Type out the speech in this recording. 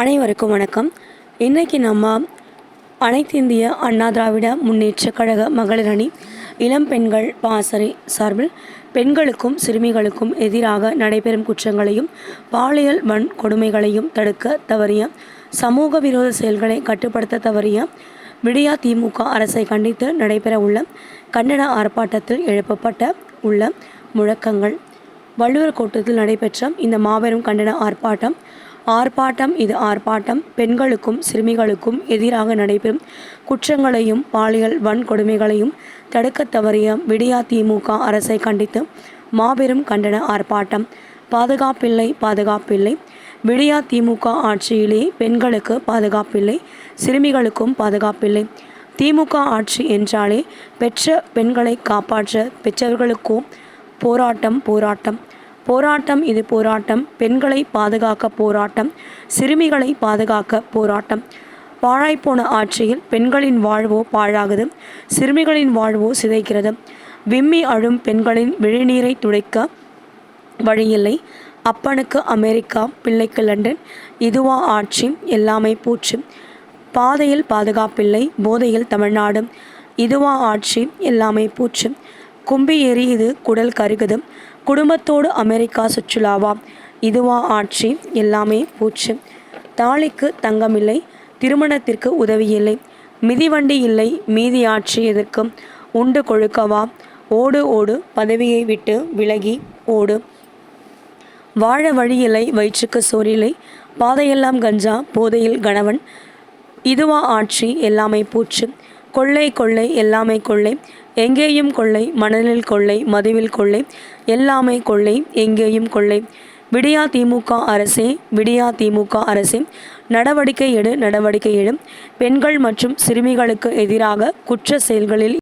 அனைவருக்கும் வணக்கம். இன்றைக்கி நம்ம அனைத்து இந்திய அண்ணா திராவிட முன்னேற்றக் கழக மகளிர் அணி இளம் பெண்கள் பாசறை சார்பில் பெண்களுக்கும் சிறுமிகளுக்கும் எதிராக நடைபெறும் குற்றங்களையும் பாலியல் வன்கொடுமைகளையும் தடுக்க தவறிய சமூக விரோத செயல்களை கட்டுப்படுத்த தவறிய விடியா திமுக அரசை கண்டித்து நடைபெற உள்ள கண்டன ஆர்ப்பாட்டத்தில் எழுப்பப்பட்ட உள்ள முழக்கங்கள். வள்ளுவர் கோட்டத்தில் நடைபெற்ற இந்த மாபெரும் கண்டன ஆர்ப்பாட்டம் பெண்களுக்கும் சிறுமிகளுக்கும் எதிராக நடைபெறும் குற்றங்களையும் பாலியல் வன்கொடுமைகளையும் தடுக்க தவறிய விடியா திமுக அரசை கண்டித்து மாபெரும் கண்டன ஆர்ப்பாட்டம். பாதுகாப்பில்லை. விடியா திமுக ஆட்சியிலே பெண்களுக்கு பாதுகாப்பில்லை, சிறுமிகளுக்கும் பாதுகாப்பில்லை. திமுக ஆட்சி என்றாலே பெற்ற பெண்களை காப்பாற்ற பெற்றவர்களுக்கோ போராட்டம். இது போராட்டம். பெண்களை பாதுகாக்க போராட்டம், சிறுமிகளை பாதுகாக்க போராட்டம். பாழாய்ப்போன ஆட்சியில் பெண்களின் வாழ்வோ பாழாகுது, சிறுமிகளின் வாழ்வோ சிதைக்கிறது. விம்மி அழும் பெண்களின் விழிநீரை துடைக்க வழியில்லை. அப்பனுக்கு அமெரிக்கா, பிள்ளைக்கு லண்டன், இதுவா ஆட்சி? எல்லாமே பூச்சு. பாதையில் பாதுகாப்பில்லை, போதையில் தமிழ்நாடு, இதுவா ஆட்சி? எல்லாமே பூச்சு. கும்பி எரியுது, குடல் கருகுது, குடும்பத்தோடு அமெரிக்கா சுற்றுலாவா? இதுவா ஆட்சி? எல்லாமே பூச்சு. தாலிக்கு தங்கமில்லை, திருமணத்திற்கு உதவியில்லை, மிதிவண்டி இல்லை, மீதி ஆட்சி எதற்கு? உண்டு கொழுக்கவா? ஓடு பதவியை விட்டு விலகி ஓடு. வாழ வழியில்லை, வயிற்றுக்கு சோறில்லை, பாதையெல்லாம் கஞ்சா, போதையில் கணவன், இதுவா ஆட்சி? எல்லாமே பூச்சு. கொள்ளை எல்லாமே கொள்ளை, எங்கேயும் கொள்ளை, மணலில் கொள்ளை, மதுவில் கொள்ளை, எல்லாமே கொள்ளை, எங்கேயும் கொள்ளை. விடியா திமுக அரசே நடவடிக்கை எடு. பெண்கள் மற்றும் சிறுமிகளுக்கு எதிராக குற்ற செயல்களில்